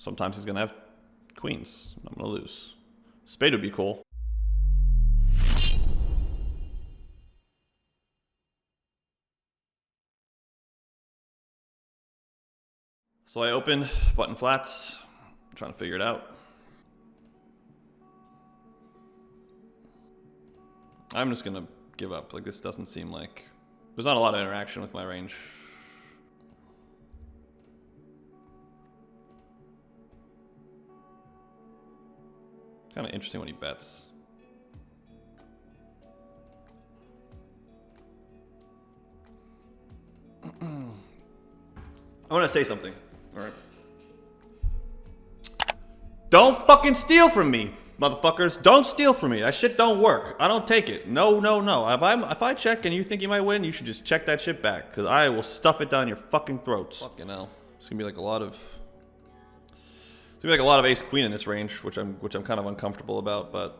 Sometimes he's gonna have queens. I'm gonna lose. Spade would be cool. So I open button flats, trying to figure it out. I'm just gonna give up. Like, this doesn't seem like... There's not a lot of interaction with my range. Kind of interesting when he bets. I want to say something. All right. Don't fucking steal from me, motherfuckers. Don't steal from me. That shit don't work. I don't take it. No, no, no. If I check and you think you might win, you should just check that shit back, because I will stuff it down your fucking throats. Fucking hell. It's gonna be like a lot of... It's gonna be like a lot of ace queen in this range, which I'm kind of uncomfortable about, but...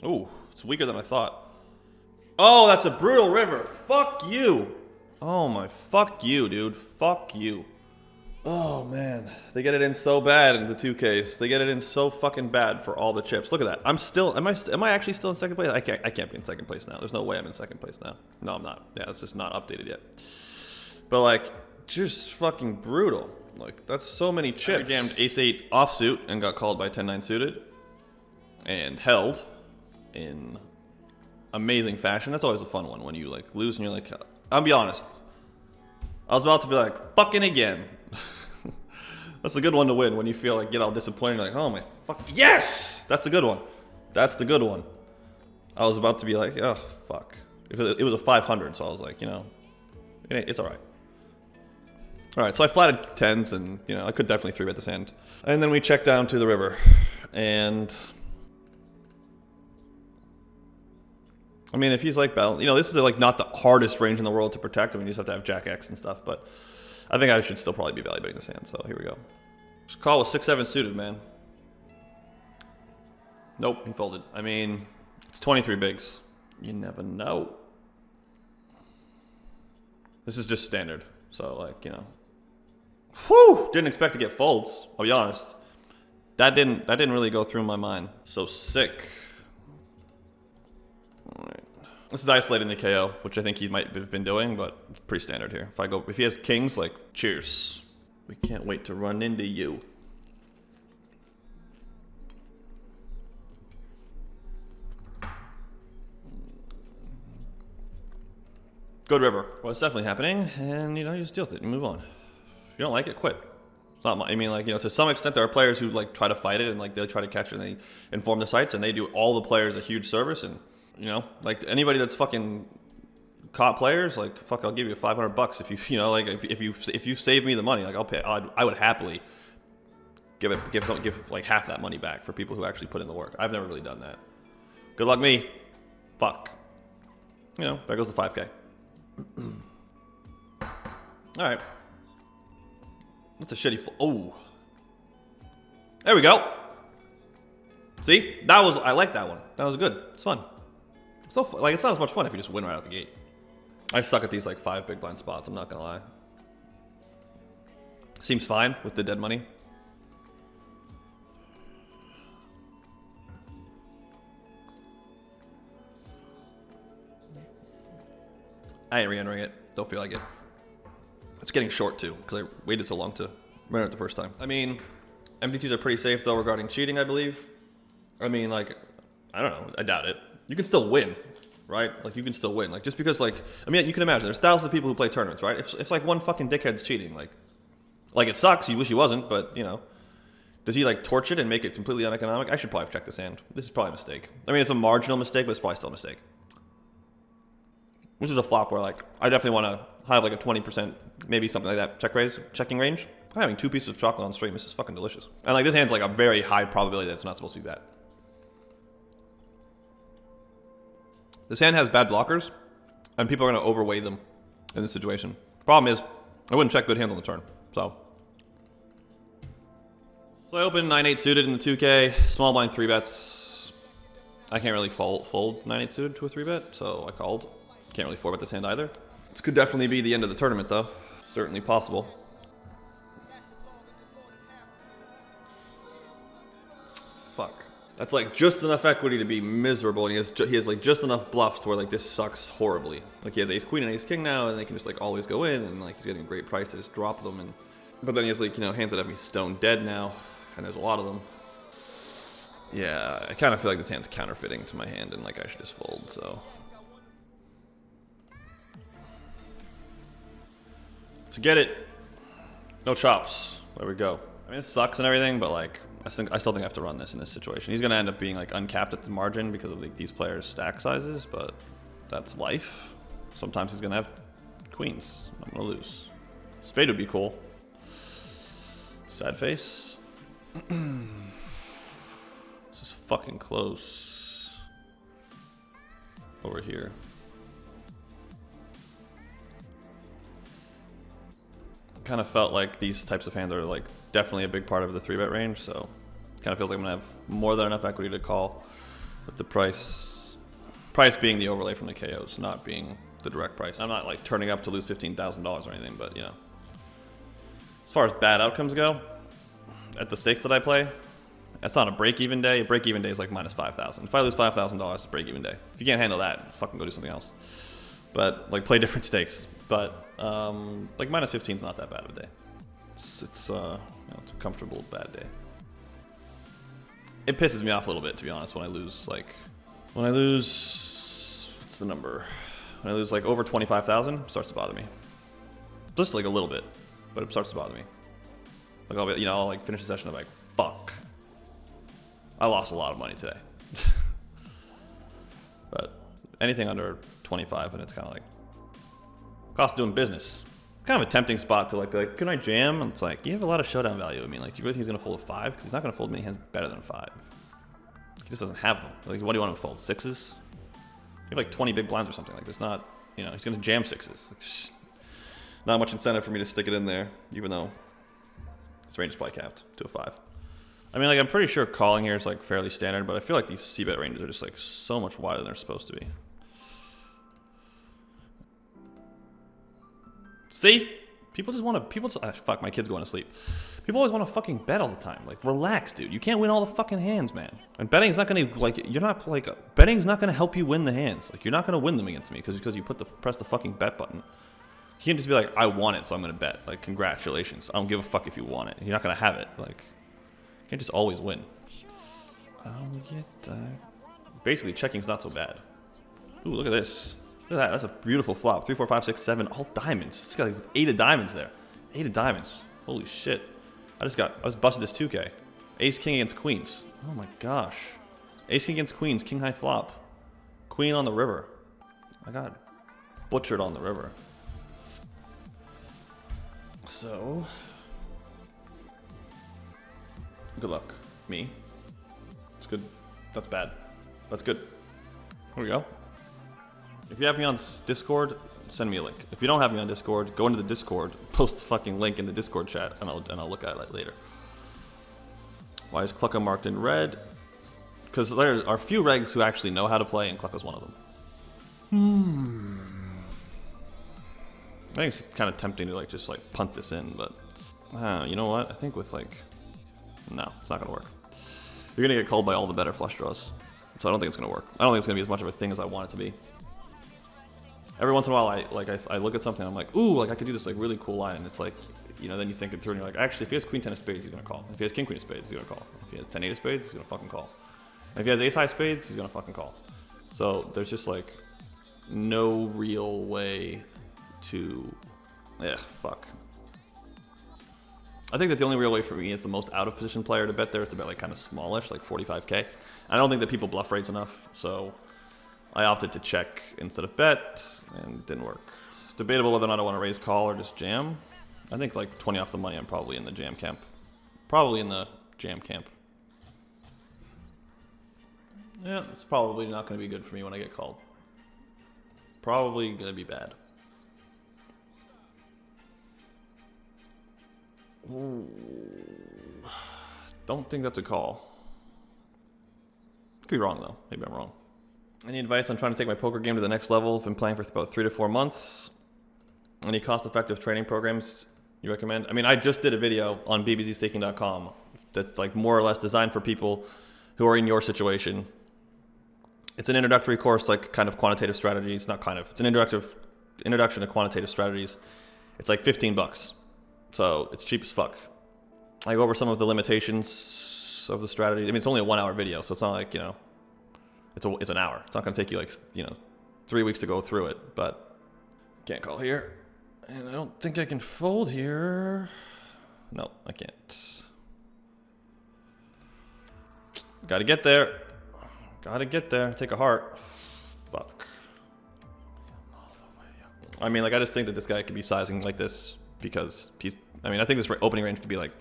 Ooh, it's weaker than I thought. Oh, that's a brutal river. Fuck you. Oh my, fuck you, dude. Fuck you. Oh man, they get it in so bad in the 2Ks. They get it in so fucking bad for all the chips. Look at that. I'm still, am I actually still in second place? I can't be in second place now. There's no way I'm in second place now. No, I'm not. Yeah, it's just not updated yet. But like, just fucking brutal. Like, that's so many chips. I jammed ace-8 offsuit and got called by 10-9 suited. And held in amazing fashion. That's always a fun one when you like lose and you're like, I'll be honest. I was about to be like, fucking again. That's a good one to win when you feel like, get all disappointed. Like, oh my fuck, yes! That's the good one. That's the good one. I was about to be like, oh, fuck. It was a 500, so I was like, you know, it's all right. All right, so I flatted tens, and you know, I could definitely 3-bet this hand. And then we check down to the river, and I mean, if he's like balanced, you know, this is like not the hardest range in the world to protect. I mean, you just have to have Jack X and stuff, but I think I should still probably be value betting this hand. So here we go. Just call with 6-7 suited, man. Nope, he folded. I mean, it's 23 bigs. You never know. This is just standard. So like, you know, whew, didn't expect to get folds. I'll be honest. That didn't really go through my mind. So sick. All right. This is isolating the KO, which I think he might have been doing, but it's pretty standard here. If he has kings, like, cheers. We can't wait to run into you. Good river. Well, it's definitely happening, and you know, you just deal with it. You move on. If you don't like it, quit. It's not my, I mean, like, you know, to some extent, there are players who like try to fight it and like they'll try to catch it and they inform the sites and they do all the players a huge service, and you know, like anybody that's fucking caught players, like fuck, I'll give you $500 if you know, like if you save me the money, like I'll pay. I would happily give like half that money back for people who actually put in the work. I've never really done that. Good luck me. Fuck. You know, there goes the 5K. All right. That's a shitty. Oh, there we go. See, that was, I like that one. That was good. It's fun. So like, it's not as much fun if you just win right out the gate. I suck at these like 5 big blind spots. I'm not gonna lie. Seems fine with the dead money. I ain't re-entering it. Don't feel like it. It's getting short too, because I waited so long to run it the first time. I mean, MD2s are pretty safe though regarding cheating, I believe. I mean, like, I don't know. I doubt it. You can still win, right? Like, you can still win. Like, just because, like, I mean, you can imagine there's thousands of people who play tournaments, right? If like one fucking dickhead's cheating, like it sucks. You wish he wasn't, but you know, does he like torch it and make it completely uneconomic? I should probably check this hand. This is probably a mistake. I mean, it's a marginal mistake, but it's probably still a mistake. This is a flop where like I definitely want to have like a 20%, maybe something like that checking range. Having 2 pieces of chocolate on stream, this is fucking delicious. And like this hand's like a very high probability that it's not supposed to be bad. This hand has bad blockers, and people are going to overweigh them in this situation. Problem is, I wouldn't check good hands on the turn, so. So I open 9-8 suited in the 2K, small blind 3-bets. I can't really fold 9-8 suited to a 3-bet, so I called. Can't really 4-bet this hand either. This could definitely be the end of the tournament though. Certainly possible. fuck. That's like just enough equity to be miserable, and he has like just enough bluffs to where like this sucks horribly. Like he has ace queen and ace king now, and they can just like always go in, and like he's getting a great price to just drop them. And but then he has like, you know, hands that have me stone dead now, and there's a lot of them. Yeah, I kind of feel like this hand's counterfeiting to my hand, and like I should just fold. So let's get it. No chops. There we go. I mean, it sucks and everything, but like I still think I have to run this in this situation. He's gonna end up being like uncapped at the margin because of like these players' stack sizes, but that's life. Sometimes he's gonna have queens. I'm gonna lose. Spade would be cool. Sad face. This is fucking close. Over here. Kind of felt like these types of hands are like definitely a big part of the 3-bet range, so kind of feels like I'm gonna have more than enough equity to call, with the price being the overlay from the KOs, not being the direct price. I'm not like turning up to lose $15,000 or anything, but you know, as far as bad outcomes go, at the stakes that I play, that's not a break-even day. A break-even day is like minus 5,000. If I lose $5,000, it's a break-even day. If you can't handle that, fucking go do something else. But like play different stakes. But like minus 15 is not that bad of a day. It's you know, it's a comfortable bad day. It pisses me off a little bit, to be honest, when I lose what's the number? When I lose like over 25,000, it starts to bother me. Just like a little bit, but it starts to bother me. Like I'll be, you know, I'll like finish the session, I'm like, fuck, I lost a lot of money today. But anything under 25, and it's kind of like cost of doing business. Kind of a tempting spot to like be like, can I jam? And it's like, you have a lot of showdown value. I mean, like, do you really think he's gonna fold a 5? Because he's not gonna fold many hands better than 5. He just doesn't have them. Like, what do you want him to fold? 6s? You have like 20 big blinds or something. Like, there's not, you know, he's gonna jam 6s. It's just not much incentive for me to stick it in there, even though his range is probably capped to a 5. I mean, like, I'm pretty sure calling here is like fairly standard, but I feel like these c-bet ranges are just like so much wider than they're supposed to be. See? People just want to, fuck, my kid's going to sleep. People always want to fucking bet all the time. Like, relax, dude. You can't win all the fucking hands, man. And betting's not going to, like, you're not, like, betting's not going to help you win the hands. Like, you're not going to win them against me because you press the fucking bet button. You can't just be like, I want it, so I'm going to bet. Like, congratulations. I don't give a fuck if you want it. You're not going to have it. Like, you can't just always win. I'll get, basically, checking's not so bad. Ooh, look at this. Look at that. That's a beautiful flop. 3, 4, 5, 6, 7. All diamonds. This guy like 8 of diamonds there. 8 of diamonds. Holy shit. I was busted this 2K. Ace king against queens. Oh my gosh. Ace king against queens. King high flop. Queen on the river. I got butchered on the river. So, good luck. Me. It's good. That's bad. That's good. Here we go. If you have me on Discord, send me a link. If you don't have me on Discord, go into the Discord, post the fucking link in the Discord chat, and I'll look at it later. Why is Clucka marked in red? Because there are few regs who actually know how to play, and Clucka's one of them. I think it's kind of tempting to like just like punt this in, but you know what? I think with like, no, it's not gonna work. You're gonna get called by all the better flush draws, so I don't think it's gonna work. I don't think it's gonna be as much of a thing as I want it to be. Every once in a while, I look at something, I'm like, ooh, like I could do this like really cool line, and it's like, you know, then you think it through, and you're like, actually, if he has queen 10 of spades, he's gonna call. If he has king queen of spades, he's gonna call. If he has 10 8 of spades, he's gonna fucking call. If he has ace high spades, he's gonna fucking call. So there's just like no real way to, fuck. I think that the only real way for me as the most out of position player to bet there is to bet like kind of smallish, like 45K. I don't think that people bluff raise enough, so I opted to check instead of bet, and it didn't work. It's debatable whether or not I want to raise call or just jam. I think like 20 off the money, I'm probably in the jam camp. Probably in the jam camp. Yeah, it's probably not going to be good for me when I get called. Probably going to be bad. Ooh. Don't think that's a call. Could be wrong though. Maybe I'm wrong. Any advice on trying to take my poker game to the next level? I've been playing for about 3 to 4 months. Any cost-effective training programs you recommend? I mean, I just did a video on BBZCoaching.com that's like more or less designed for people who are in your situation. It's an introductory course, like kind of quantitative strategies, not kind of. It's an introduction to quantitative strategies. It's like $15, so it's cheap as fuck. I go over some of the limitations of the strategy. I mean, it's only a 1 hour video, so it's not like, you know, it's an hour. It's not going to take you like, you know, 3 weeks to go through it, but can't call here. And I don't think I can fold here. No, I can't. Gotta get there. Gotta get there. Take a heart. Fuck. I mean, like, I just think that this guy could be sizing like this because he's, I mean, I think this opening range could be like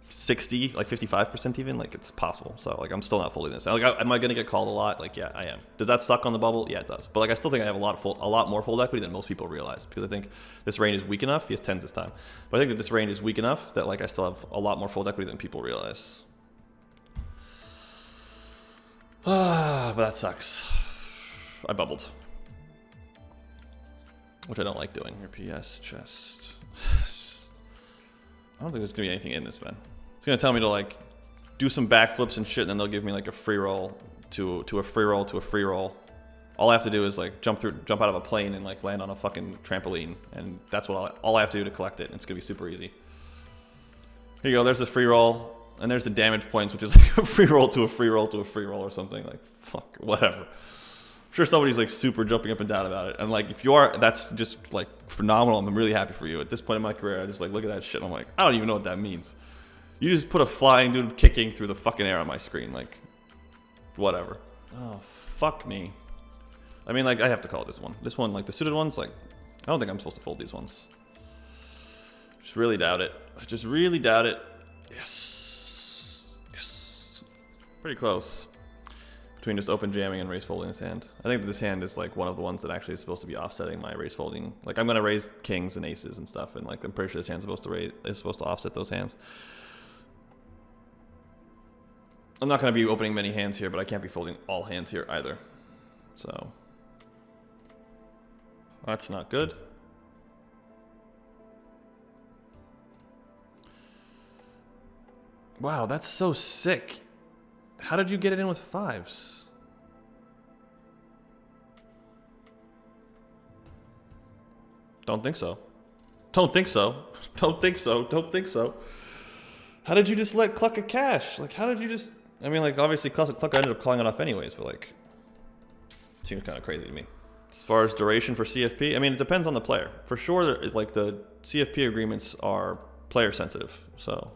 60, like 55% even. Like, it's possible. So, like, I'm still not folding this. Like, am I going to get called a lot? Like, yeah, I am. Does that suck on the bubble? Yeah, it does. But, like, I still think I have a lot more fold equity than most people realize because I think this range is weak enough. He has tens this time. But I think that this range is weak enough that, like, I still have a lot more fold equity than people realize. But that sucks. I bubbled. Which I don't like doing. Your PS chest. I don't think there's going to be anything in this, man. It's going to tell me to, like, do some backflips and shit, and then they'll give me, like, a free roll to a free roll to a free roll. All I have to do is, like, jump out of a plane and, like, land on a fucking trampoline. And that's what all I have to do to collect it. And it's going to be super easy. Here you go. There's the free roll. And there's the damage points, which is like a free roll to a free roll to a free roll or something. Like, fuck, whatever. I'm sure somebody's like super jumping up and down about it. And like, if you are, that's just like phenomenal. I'm really happy for you. At this point in my career, I just like look at that shit and I'm like, I don't even know what that means. You just put a flying dude kicking through the fucking air on my screen. Like, whatever. Oh, fuck me. I mean, like, I have to call it this one. This one, like the suited ones, like, I don't think I'm supposed to fold these ones. Just really doubt it. Just really doubt it. Yes. Pretty close between just open jamming and raise folding this hand. I think that this hand is like one of the ones that actually is supposed to be offsetting my raise folding. Like, I'm gonna raise kings and aces and stuff, and like I'm pretty sure this hand's supposed to offset those hands. I'm not gonna be opening many hands here, but I can't be folding all hands here either. So that's not good. Wow, that's so sick. How did you get it in with fives? Don't think so. Don't think so. Don't think so. Don't think so. How did you just let Cluck a cash? Like, how did you just... I mean, like, obviously Cluck ended up calling it off anyways, but like... Seems kind of crazy to me. As far as duration for CFP, I mean, it depends on the player. For sure, like, the CFP agreements are player sensitive, so...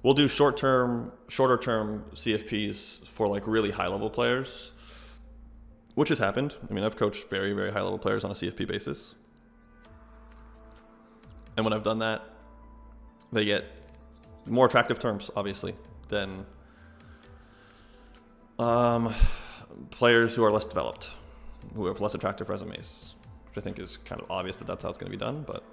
We'll do shorter term CFPs for like really high level players, which has happened. I mean, I've coached very, very high level players on a CFP basis. And when I've done that, they get more attractive terms, obviously, than players who are less developed, who have less attractive resumes, which I think is kind of obvious that that's how it's going to be done, but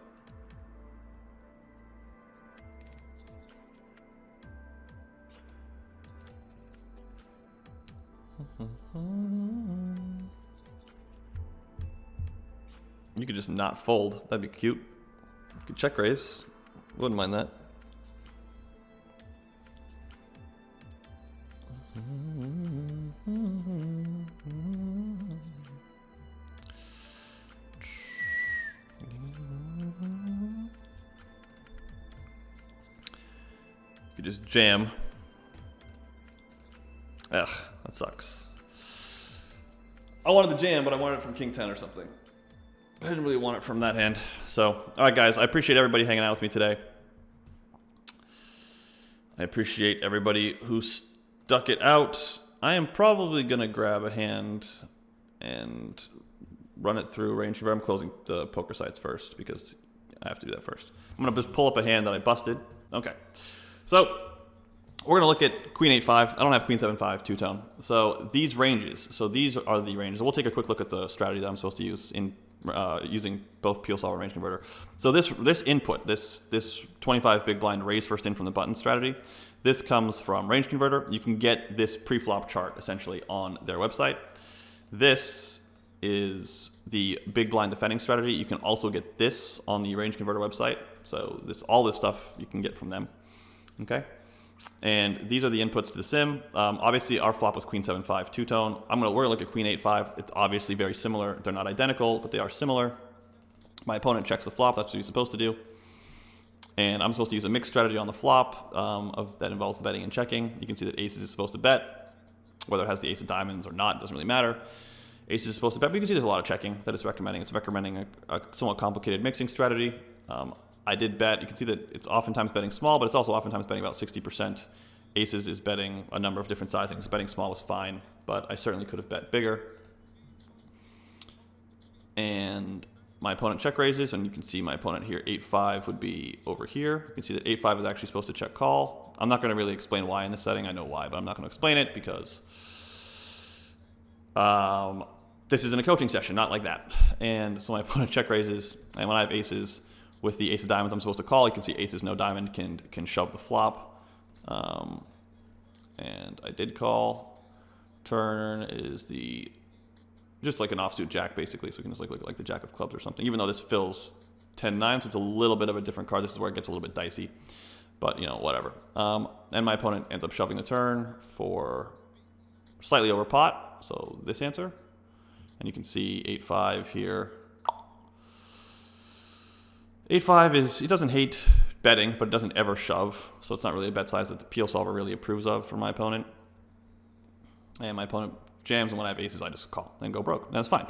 you could just not fold. That'd be cute. You could check raise. Wouldn't mind that. You could just jam. Ugh, that sucks. I wanted the jam, but I wanted it from King 10 or something. I didn't really want it from that hand. So, all right, guys, I appreciate everybody hanging out with me today. I appreciate everybody who stuck it out. I am probably going to grab a hand and run it through range. I'm closing the poker sites first because I have to do that first. I'm going to just pull up a hand that I busted. Okay. So, we're going to look at Queen 8-5. I don't have Queen 7-5 two-tone. So these ranges. So these are the ranges. We'll take a quick look at the strategy that I'm supposed to use in using both peel solver and range converter. So this input, this 25 big blind raise first in from the button strategy, this comes from range converter. You can get this pre-flop chart essentially on their website. This is the big blind defending strategy. You can also get this on the range converter website. So all this stuff you can get from them. Okay. And these are the inputs to the sim. Obviously, our flop was queen 7-5 two-tone. We're gonna look at queen 8-5. It's obviously very similar. They're not identical, but they are similar. My opponent checks the flop. That's what he's supposed to do. And I'm supposed to use a mixed strategy on the flop that involves the betting and checking. You can see that aces is supposed to bet. Whether it has the ace of diamonds or not doesn't really matter. Aces is supposed to bet, but you can see there's a lot of checking that it's recommending. It's recommending a somewhat complicated mixing strategy. I did bet. You can see that it's oftentimes betting small, but it's also oftentimes betting about 60%. Aces is betting a number of different sizings. Betting small was fine, but I certainly could have bet bigger. And my opponent check raises, and you can see my opponent here, 8-5 would be over here. You can see that 8-5 is actually supposed to check call. I'm not going to really explain why in this setting. I know why, but I'm not going to explain it because this isn't a coaching session, not like that. And so my opponent check raises, and when I have aces with the ace of diamonds, I'm supposed to call. You can see aces, no diamond, can shove the flop. And I did call. Turn is just like an offsuit jack, basically. So we can just look like the jack of clubs or something. Even though this fills 10-9, so it's a little bit of a different card. This is where it gets a little bit dicey. But, whatever. And my opponent ends up shoving the turn for slightly over pot. So this answer. And you can see 8-5 here. 8-5 is, he doesn't hate betting, but it doesn't ever shove. So it's not really a bet size that the PL solver really approves of for my opponent. And my opponent jams, and when I have aces, I just call and go broke. That's fine.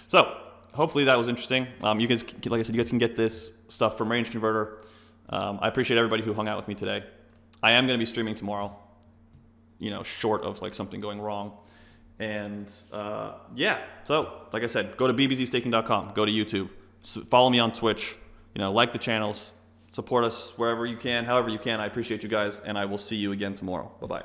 So hopefully that was interesting. You guys, like I said, you guys can get this stuff from Range Converter. I appreciate everybody who hung out with me today. I am going to be streaming tomorrow, short of like something going wrong. And yeah, so like I said, go to bbzstaking.com, go to YouTube, follow me on Twitch, like the channels, support us wherever you can, however you can. I appreciate you guys, and I will see you again tomorrow. Bye-bye.